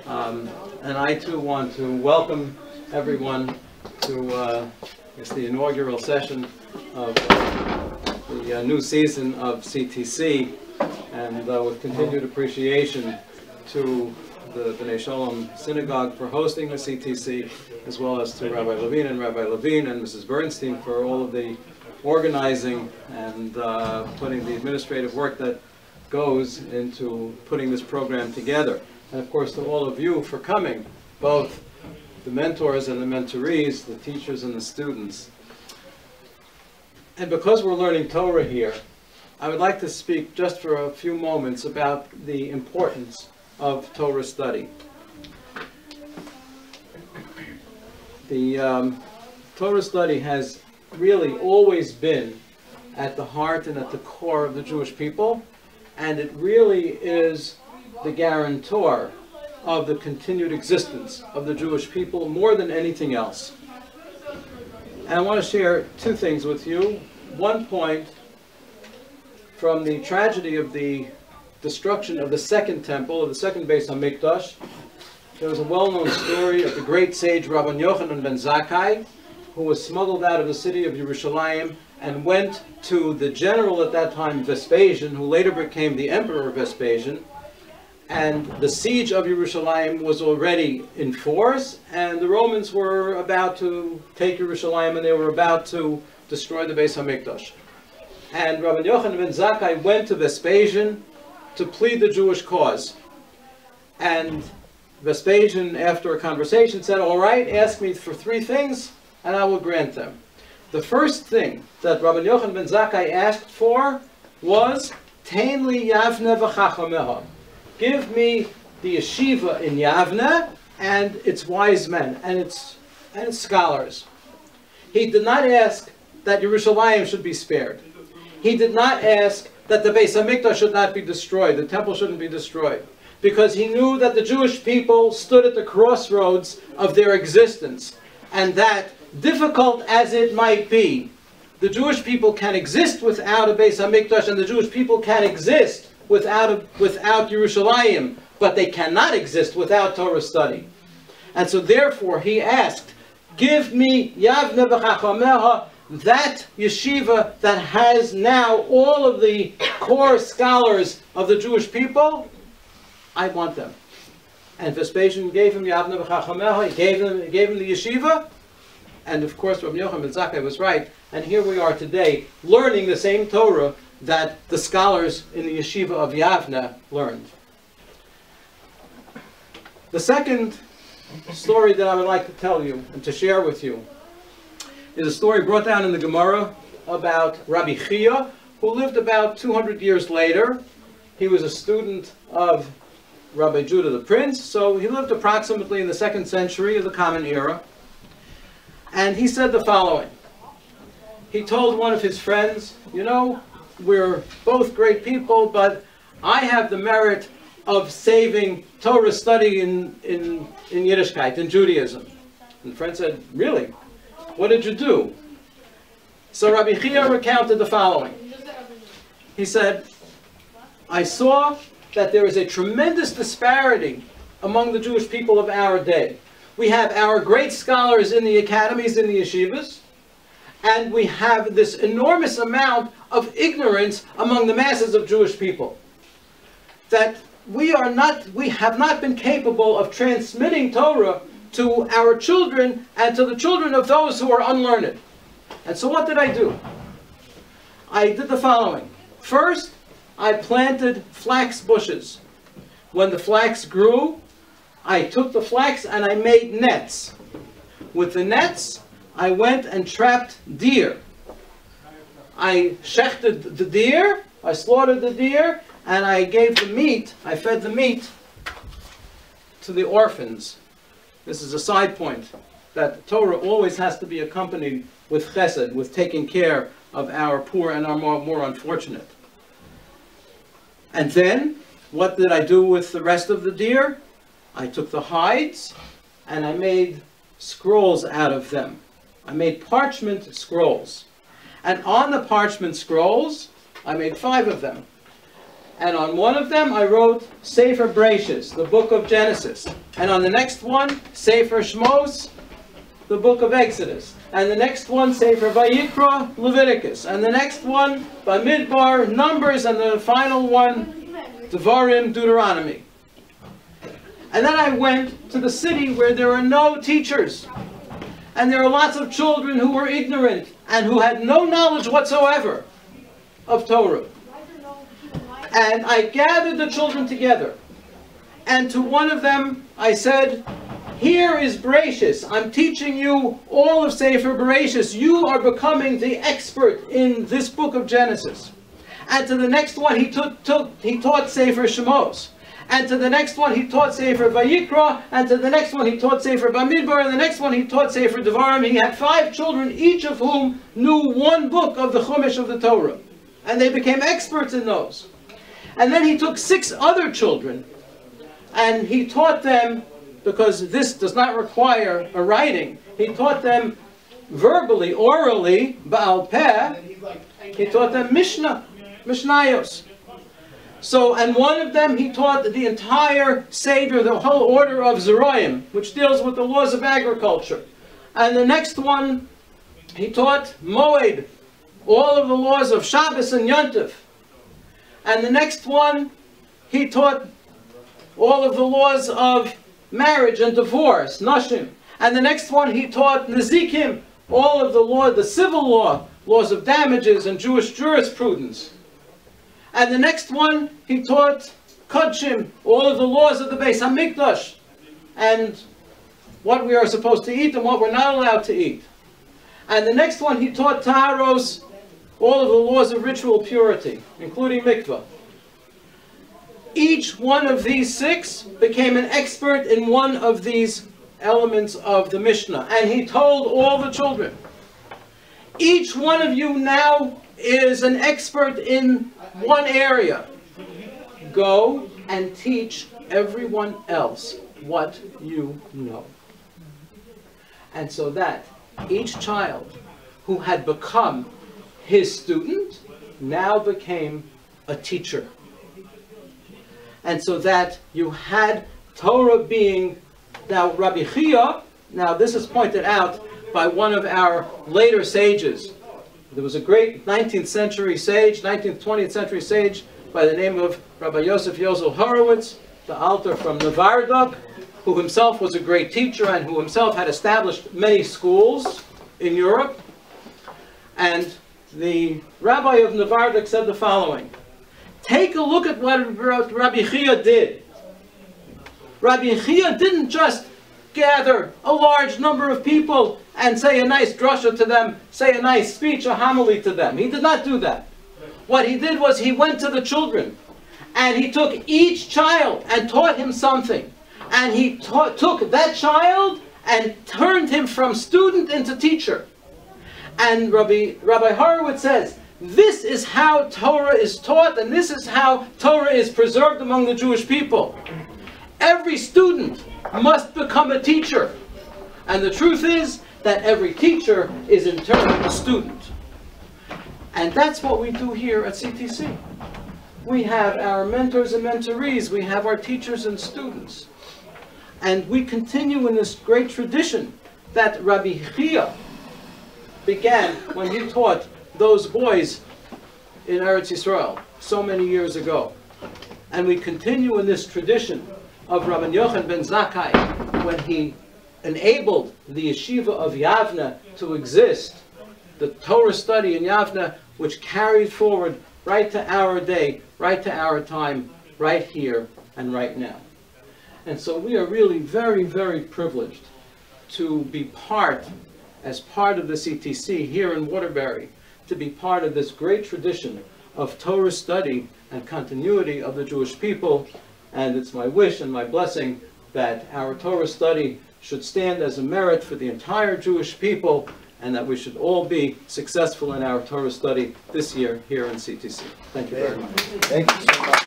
And I too want to welcome everyone to the inaugural session of the new season of CTC, and with continued appreciation to the B'nai Shalom Synagogue for hosting the CTC, as well as to Rabbi Levine and Mrs. Bernstein for all of the organizing and putting the administrative work that goes into putting this program together. And of course to all of you for coming, both the mentors and the mentorees, the teachers and the students. And because we're learning Torah here, I would like to speak just for a few moments about the importance of Torah study. The Torah study has really always been at the heart and at the core of the Jewish people, and it really is the guarantor of the continued existence of the Jewish people more than anything else. And I want to share two things with you. One point from the tragedy of the destruction of the second temple, of the second Beis HaMikdash. There was a well-known story of the great sage Rabbi Yochanan ben Zakkai, who was smuggled out of the city of Yerushalayim and went to the general at that time, Vespasian, who later became the Emperor Vespasian. And the siege of Yerushalayim was already in force, and the Romans were about to take Yerushalayim, and they were about to destroy the Beis HaMikdash. And Rabbi Yochanan ben Zakkai went to Vespasian to plead the Jewish cause. And Vespasian, after a conversation, said, "All right, ask me for three things, and I will grant them." The first thing that Rabbi Yochanan ben Zakkai asked for was, "Tein li Yavne v'chachameha." Give me the yeshiva in Yavne and its wise men and its scholars. He did not ask that Yerushalayim should be spared. He did not ask that the Beis HaMikdash should not be destroyed, the temple shouldn't be destroyed, because he knew that the Jewish people stood at the crossroads of their existence, and that, difficult as it might be, the Jewish people can exist without a Beis HaMikdash, and the Jewish people can exist without Yerushalayim, but they cannot exist without Torah study. And so therefore he asked, give me Yavne v'chachameha, that yeshiva that has now all of the core scholars of the Jewish people. I want them. And Vespasian gave him Yavne v'chachameha, he gave him the yeshiva, and of course Rabbi Yochanan ben Zakkai was right, and here we are today learning the same Torah that the scholars in the yeshiva of Yavne learned. The second story that I would like to tell you and to share with you is a story brought down in the Gemara about Rabbi Chia, who lived about 200 years later. He was a student of Rabbi Judah the Prince, so he lived approximately in the 2nd century of the Common Era. And he said the following. He told one of his friends, "You know, we're both great people, but I have the merit of saving Torah study in Yiddishkeit, in Judaism." And the friend said, "Really? What did you do?" So Rabbi Chia recounted the following. He said, "I saw that there is a tremendous disparity among the Jewish people of our day. We have our great scholars in the academies, in the yeshivas, and we have this enormous amount of ignorance among the masses of Jewish people. That we have not been capable of transmitting Torah to our children and to the children of those who are unlearned. And so what did I do? I did the following. First, I planted flax bushes. When the flax grew, I took the flax and I made nets. With the nets, I went and trapped deer. I shechted the deer, I slaughtered the deer, and I gave the meat, I fed the meat to the orphans." This is a side point, that Torah always has to be accompanied with chesed, with taking care of our poor and our more unfortunate. And then, what did I do with the rest of the deer? I took the hides and I made scrolls out of them. I made parchment scrolls. And on the parchment scrolls, I made 5 of them. And on one of them, I wrote Sefer Bereshis, the book of Genesis. And on the next one, Sefer Shmos, the book of Exodus. And the next one, Sefer Vayikra, Leviticus. And the next one, Bamidbar, Numbers. And the final one, Devarim, Deuteronomy. And then I went to the city where there are no teachers. And there are lots of children who were ignorant and who had no knowledge whatsoever of Torah. And I gathered the children together. And to one of them I said, here is Bereshis. I'm teaching you all of Sefer Bereshis. You are becoming the expert in this book of Genesis. And to the next one he taught Sefer Shemos. And to the next one he taught Sefer Vayikra. And to the next one he taught Sefer Bamidbar. And the next one he taught Sefer Devarim. He had 5 children, each of whom knew one book of the Chumash of the Torah. And they became experts in those. And then he took 6 other children, and he taught them, because this does not require a writing, he taught them verbally, orally, Ba'al Peh, he taught them Mishnayos. So, and one of them he taught the entire Seder, the whole order of Zeroim, which deals with the laws of agriculture. And the next one, he taught Moed, all of the laws of Shabbos and Yontif. And the next one, he taught all of the laws of marriage and divorce, Nashim. And the next one, he taught Nezikim, all of the law, the civil law, laws of damages and Jewish jurisprudence. And the next one, he taught Kodshim, all of the laws of the Beis HaMikdash, and what we are supposed to eat and what we're not allowed to eat. And the next one, he taught Taharos, all of the laws of ritual purity, including mikvah. Each one of these 6 became an expert in one of these elements of the Mishnah. And he told all the children, each one of you now is an expert in one area. Go and teach everyone else what you know. And so that each child who had become his student now became a teacher. And so that you had Torah being, now Rabbi Chia, now this is pointed out by one of our later sages. There was a great 19th century sage, 19th, 20th century sage by the name of Rabbi Yosef Yozel Horowitz, the Alter from Nevardok, who himself was a great teacher and who himself had established many schools in Europe. And the rabbi of Nevardok said the following: take a look at what Rabbi Chia did. Rabbi Chia didn't just gather a large number of people and say a nice drasha to them, say a nice speech, a homily to them. He did not do that. What he did was he went to the children and he took each child and taught him something. And he took that child and turned him from student into teacher. And Rabbi Horowitz says, this is how Torah is taught, and this is how Torah is preserved among the Jewish people. Every student must become a teacher. And the truth is that every teacher is in turn a student. And that's what we do here at CTC. We have our mentors and mentorees. We have our teachers and students. And we continue in this great tradition that Rabbi Chia began when he taught those boys in Eretz Yisrael so many years ago. And we continue in this tradition of Rabbi Yochanan ben Zakkai when he enabled the yeshiva of Yavne to exist, the Torah study in Yavne, which carried forward right to our day, right to our time, right here and right now. And so we are really very, very privileged to be part, as part of the CTC here in Waterbury, to be part of this great tradition of Torah study and continuity of the Jewish people. And it's my wish and my blessing that our Torah study should stand as a merit for the entire Jewish people, and that we should all be successful in our Torah study this year here in CTC. Thank you very much. Thank you so much.